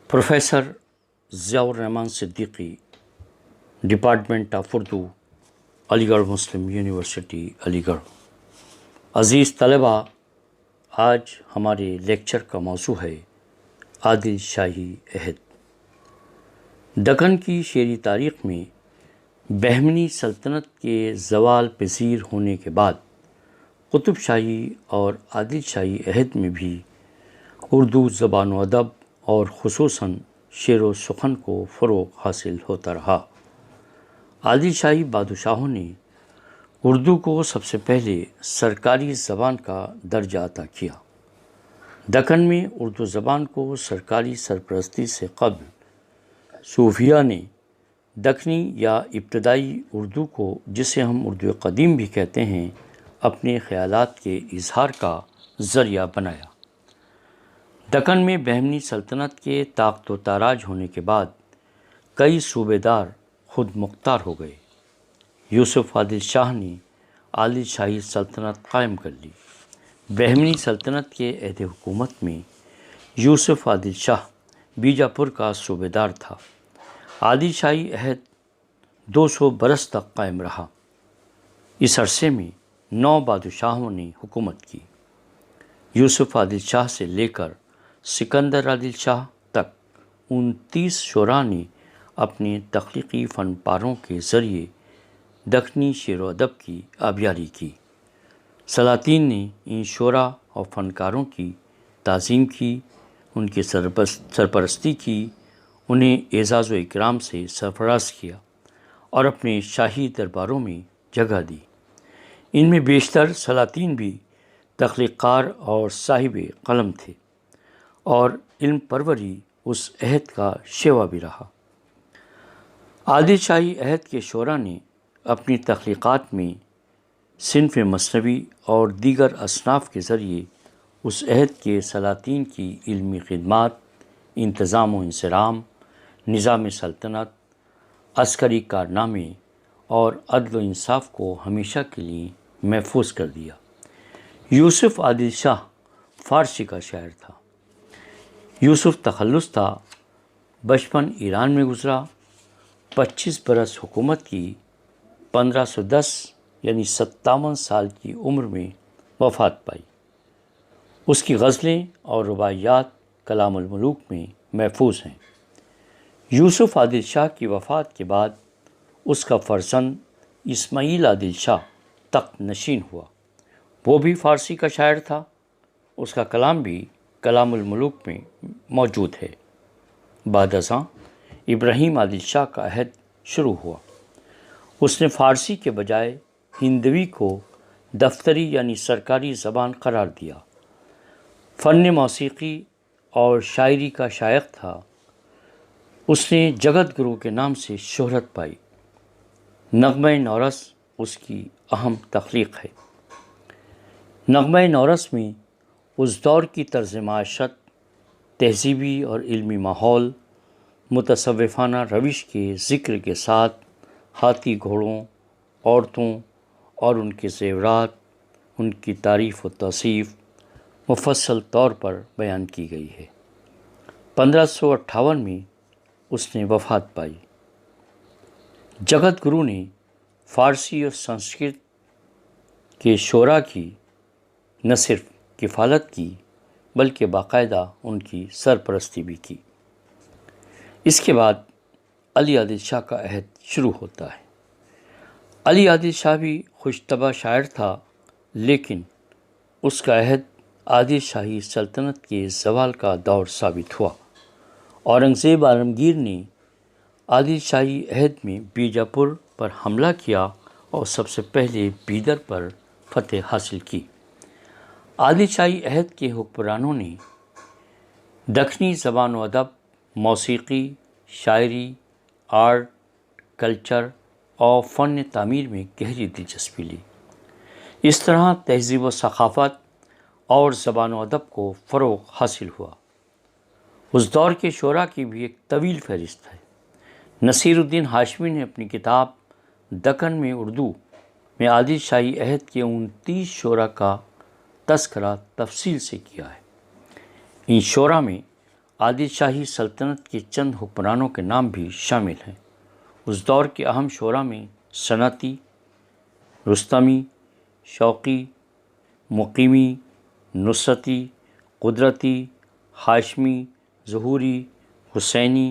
Professor Zia الرحمن Siddiqui, department of Urdu, علی گڑھ مسلم university علی گڑھ۔ عزیز طلبہ، آج ہمارے لیکچر کا موضوع ہے عادل شاہی عہد۔ دکن کی شعری تاریخ میں بہمنی سلطنت کے زوال پذیر ہونے کے بعد قطب شاہی اور عادل شاہی عہد میں بھی اردو زبان و ادب اور خصوصاً شعر و سخن کو فروغ حاصل ہوتا رہا۔ عادل شاہی بادشاہوں نے اردو کو سب سے پہلے سرکاری زبان کا درجہ عطا کیا۔ دکن میں اردو زبان کو سرکاری سرپرستی سے قبل صوفیہ نے دکنی یا ابتدائی اردو کو، جسے ہم اردو قدیم بھی کہتے ہیں، اپنے خیالات کے اظہار کا ذریعہ بنایا۔ دکن میں بہمنی سلطنت کے طاقت و تاراج ہونے کے بعد کئی صوبے دار خود مختار ہو گئے۔ یوسف عادل شاہ نے عادل شاہی سلطنت قائم کر لی۔ بہمنی سلطنت کے عہد حکومت میں یوسف عادل شاہ بیجاپور کا صوبے دار تھا۔ عادل شاہی عہد 200 برس تک قائم رہا۔ اس عرصے میں 9 بادشاہوں نے حکومت کی۔ یوسف عادل شاہ سے لے کر سکندر عادل شاہ تک 29 شعراء نے اپنے تخلیقی فن پاروں کے ذریعے دکنی شعر و ادب کی آبیاری کی۔ سلاطین نے ان شعراء اور فنکاروں کی تعظیم کی، ان کی سرپرستی کی، انہیں اعزاز و اکرام سے سرفراز کیا اور اپنے شاہی درباروں میں جگہ دی۔ ان میں بیشتر سلاطین بھی تخلیق کار اور صاحب قلم تھے اور علم پروری اس عہد کا شیوا بھی رہا۔ عادل شاہی عہد کے شعراء نے اپنی تخلیقات میں صنف مثنوی اور دیگر اصناف کے ذریعے اس عہد کے سلاطین کی علمی خدمات، انتظام و انصرام، نظام سلطنت، عسکری کارنامے اور عدل و انصاف کو ہمیشہ کے لیے محفوظ کر دیا۔ یوسف عادل شاہ فارسی کا شاعر تھا۔ یوسف تخلص تھا، بچپن ایران میں گزرا، 25 برس حکومت کی، 1510 یعنی 57 سال کی عمر میں وفات پائی۔ اس کی غزلیں اور رباعیات کلام الملوک میں محفوظ ہیں۔ یوسف عادل شاہ کی وفات کے بعد اس کا فرزند اسماعیل عادل شاہ تخت نشین ہوا۔ وہ بھی فارسی کا شاعر تھا۔ اس کا کلام بھی کلام الملوک میں موجود ہے۔ بعد ازاں ابراہیم عادل شاہ کا عہد شروع ہوا۔ اس نے فارسی کے بجائے ہندوی کو دفتری یعنی سرکاری زبان قرار دیا۔ فن موسیقی اور شاعری کا شائق تھا۔ اس نے جگت گرو کے نام سے شہرت پائی۔ نغمہ نورس اس کی اہم تخلیق ہے۔ نغمہ نورس میں اس دور کی طرز معیشت، تہذیبی اور علمی ماحول، متصوفانہ روش کے ذکر کے ساتھ ہاتھی گھوڑوں، عورتوں اور ان کے زیورات، ان کی تعریف و توصیف مفصل طور پر بیان کی گئی ہے۔ 1558 میں اس نے وفات پائی۔ جگت گرو نے فارسی اور سنسکرت کے شعراء کی نہ صرف کفالت کی بلکہ باقاعدہ ان کی سرپرستی بھی کی۔ اس کے بعد علی عادل شاہ کا عہد شروع ہوتا ہے۔ علی عادل شاہ بھی خوش طبع شاعر تھا، لیکن اس کا عہد عادل شاہی سلطنت کے زوال کا دور ثابت ہوا۔ اورنگزیب عالمگیر نے عادل شاہی عہد میں بیجاپور پر حملہ کیا اور سب سے پہلے بیدر پر فتح حاصل کی۔ عادل شاہی عہد کے حکمرانوں نے دکنی زبان و ادب، موسیقی، شاعری، آرٹ، کلچر اور فن تعمیر میں گہری دلچسپی لی۔ اس طرح تہذیب و ثقافت اور زبان و ادب کو فروغ حاصل ہوا۔ اس دور کے شعراء کی بھی ایک طویل فہرست ہے۔ نصیر الدین ہاشمی نے اپنی کتاب دکن میں اردو میں عادل شاہی عہد کے 29 شعراء کا تذکرہ تفصیل سے کیا ہے۔ ان شعراء میں عادل شاہی سلطنت کے چند حکمرانوں کے نام بھی شامل ہیں۔ اس دور کے اہم شعراء میں صنعتی، رستمی، شوقی، مقیمی، نصرتی، قدرتی، ہاشمی، ظہوری، حسینی،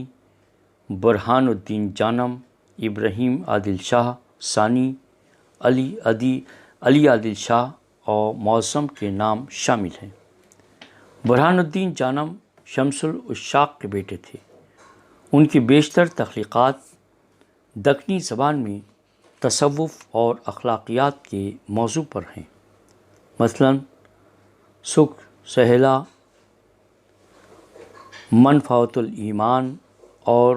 برہان الدین جانم، ابراہیم عادل شاہ ثانی، علی عادل شاہ اور معظم کے نام شامل ہیں۔ برہان الدین جانم شمس العشاق کے بیٹے تھے۔ ان کی بیشتر تخلیقات دکنی زبان میں تصوف اور اخلاقیات کے موضوع پر ہیں، مثلاً سکھ سہیلا، منفعت الایمان اور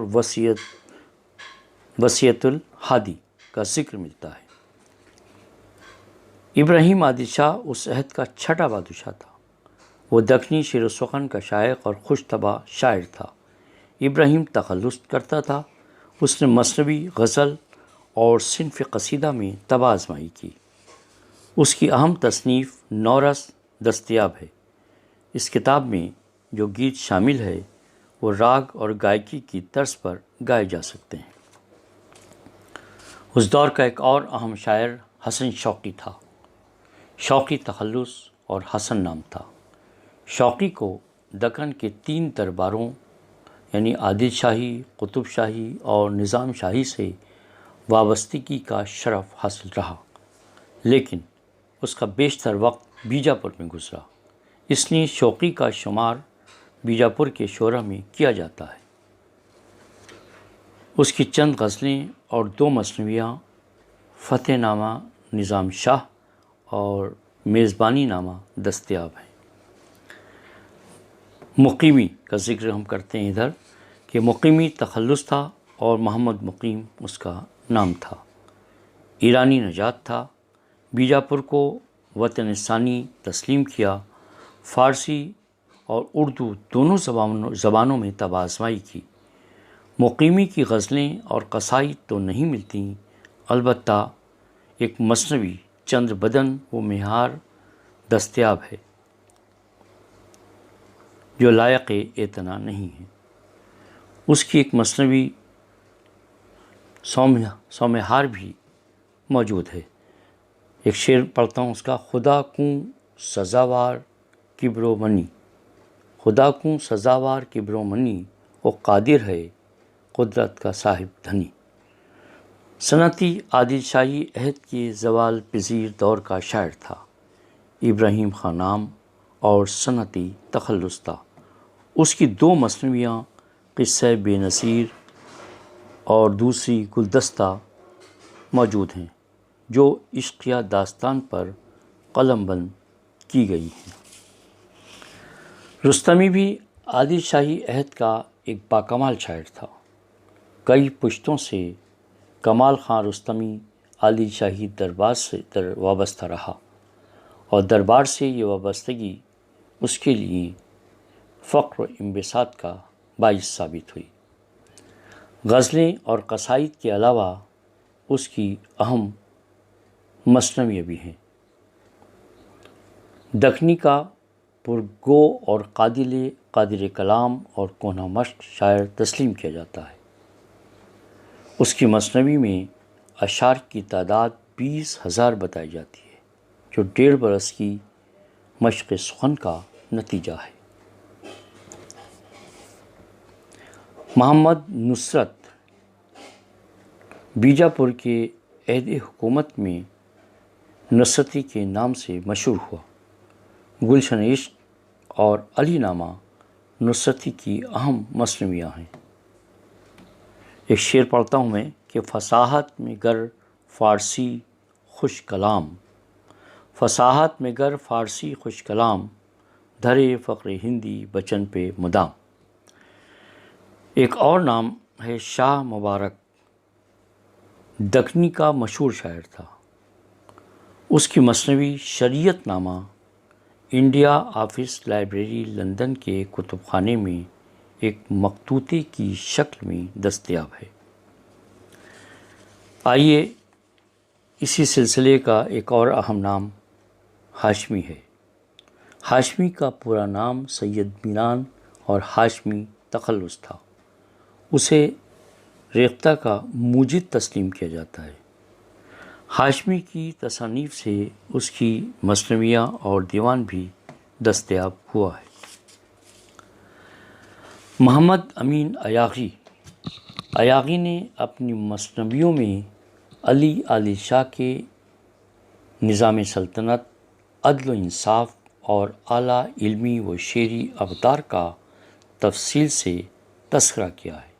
وصیت الہادی کا ذکر ملتا ہے۔ ابراہیم عادل شاہ اس عہد کا چھٹا بادشاہ تھا۔ وہ دکنی شعر و سخن کا شائق اور خوش طبع شاعر تھا۔ ابراہیم تخلص کرتا تھا۔ اس نے مثنوی، غزل اور صنف قصیدہ میں طبع آزمائی کی۔ اس کی اہم تصنیف نورس دستیاب ہے۔ اس کتاب میں جو گیت شامل ہے وہ راگ اور گائکی کی طرز پر گائے جا سکتے ہیں۔ اس دور کا ایک اور اہم شاعر حسن شوقی تھا۔ شوقی تخلص اور حسن نام تھا۔ شوقی کو دکن کے 3 درباروں یعنی عادل شاہی، قطب شاہی اور نظام شاہی سے وابستگی کا شرف حاصل رہا، لیکن اس کا بیشتر وقت بیجاپور میں گزرا، اس لیے شوقی کا شمار بیجاپور کے شعراء میں کیا جاتا ہے۔ اس کی چند غزلیں اور 2 مثنویاں فتح نامہ نظام شاہ اور میزبانی نامہ دستیاب ہیں۔ مقیمی کا ذکر ہم کرتے ہیں ادھر کہ مقیمی تخلص تھا اور محمد مقیم اس کا نام تھا۔ ایرانی نژاد تھا۔ بیجاپور کو وطن ثانی تسلیم کیا۔ فارسی اور اردو دونوں زبانوں میں طبع آزمائی کی۔ مقیمی کی غزلیں اور قصائد تو نہیں ملتی، البتہ ایک مثنوی چندر بدن و مہار دستیاب ہے جو لائق اعتنا نہیں ہے۔ اس کی ایک مثنوی سومہار بھی موجود ہے۔ ایک شعر پڑھتا ہوں اس کا: خدا کوں سزاوار کبرو منی، خدا کوں سزاوار کبرو منی، وہ قادر ہے قدرت کا صاحب دھنی۔ صنعتی عادل شاہی عہد کے زوال پذیر دور کا شاعر تھا۔ ابراہیم خان نام اور صنعتی تخلص تھا۔ اس کی 2 مثنویاں قصہ بے نظیر اور دوسری گلدستہ موجود ہیں جو عشقیہ داستان پر قلم بند کی گئی ہیں۔ رستمی بھی عادل شاہی عہد کا ایک باکمال شاعر تھا۔ کئی پشتوں سے کمال خان رستمی عادل شاہی دربار سے وابستہ رہا اور دربار سے یہ وابستگی اس کے لیے فخر و انبساط کا باعث ثابت ہوئی۔ غزلیں اور قصائد کے علاوہ اس کی اہم مثنویاں بھی ہیں۔ دکنی کا پرگو اور قادر کلام اور کونا مشق شاعر تسلیم کیا جاتا ہے۔ اس کی مثنوی میں اشعار کی تعداد 20,000 بتائی جاتی ہے، جو 1.5 برس کی مشق سخن کا نتیجہ ہے۔ محمد نصرت بیجاپور کے عہد حکومت میں نصرتی کے نام سے مشہور ہوا۔ گلشن عشق اور علی نامہ نصرتی کی اہم مثنویاں ہیں۔ ایک شعر پڑھتا ہوں میں کہ فصاحت میں گر فارسی خوش کلام، فصاحت میں گر فارسی خوش کلام، دھرے فقر ہندی بچن پہ مدام۔ ایک اور نام ہے شاہ مبارک، دکنی کا مشہور شاعر تھا۔ اس کی مثنوی شریعت نامہ انڈیا آفس لائبریری لندن کے کتب خانے میں ایک مخطوطے کی شکل میں دستیاب ہے۔ آئیے اسی سلسلے کا ایک اور اہم نام ہاشمی ہے۔ ہاشمی کا پورا نام سید مینان اور ہاشمی تخلص تھا۔ اسے ریختہ کا موجد تسلیم کیا جاتا ہے۔ ہاشمی کی تصانیف سے اس کی مثنویاں اور دیوان بھی دستیاب ہوا ہے۔ محمد امین ایاغی نے اپنی مثنویوں میں علی عادل شاہ کے نظام سلطنت، عدل و انصاف اور اعلیٰ علمی و شعری اقدار کا تفصیل سے تذکرہ کیا ہے۔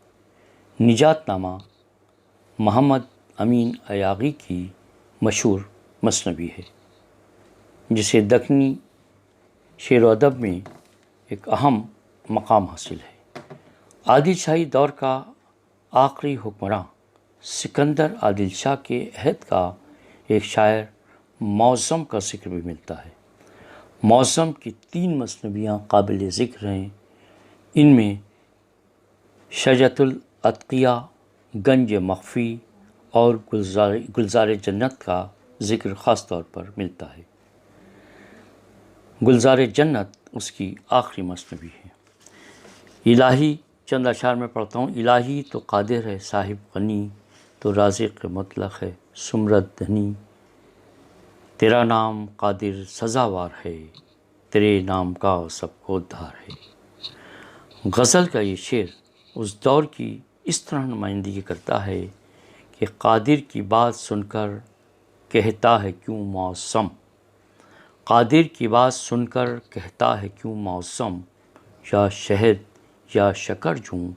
نجات نامہ محمد امین ایاغی کی مشہور مثنوی ہے، جسے دکنی شعر و ادب میں ایک اہم مقام حاصل ہے۔ عادل شاہی دور کا آخری حکمراں سکندر عادل شاہ کے عہد کا ایک شاعر معظم کا ذکر بھی ملتا ہے۔ معظم کی 3 مثنویاں قابل ذکر ہیں۔ ان میں شجرۃ الاتقیاء، گنج مخفی اور گلزار جنت کا ذکر خاص طور پر ملتا ہے۔ گلزار جنت اس کی آخری مثنوی ہے۔ الہی، چند اشعار میں پڑھتا ہوں۔ الہی تو قادر ہے صاحب غنی، تو رازق مطلق ہے سمرد دھنی، تیرا نام قادر سزاوار ہے، تیرے نام کا سب کو دھار ہے۔ غزل کا یہ شعر اس دور کی اس طرح نمائندگی کرتا ہے کہ قادر کی بات سن کر کہتا ہے کیوں معظم، قادر کی بات سن کر کہتا ہے کیوں معظم، یا شہد یا شکر جوں،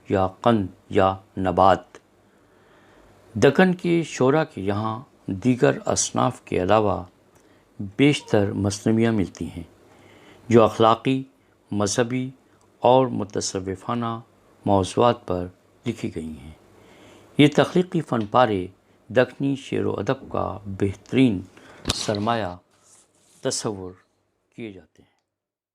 یا قند یا نبات۔ دکن کے شعراء کے یہاں دیگر اصناف کے علاوہ بیشتر مثنویاں ملتی ہیں جو اخلاقی، مذہبی اور متصوفانہ موضوعات پر لکھی گئی ہیں۔ یہ تخلیقی فن پارے دکنی شعر و ادب کا بہترین سرمایہ تصور کیے جاتے ہیں۔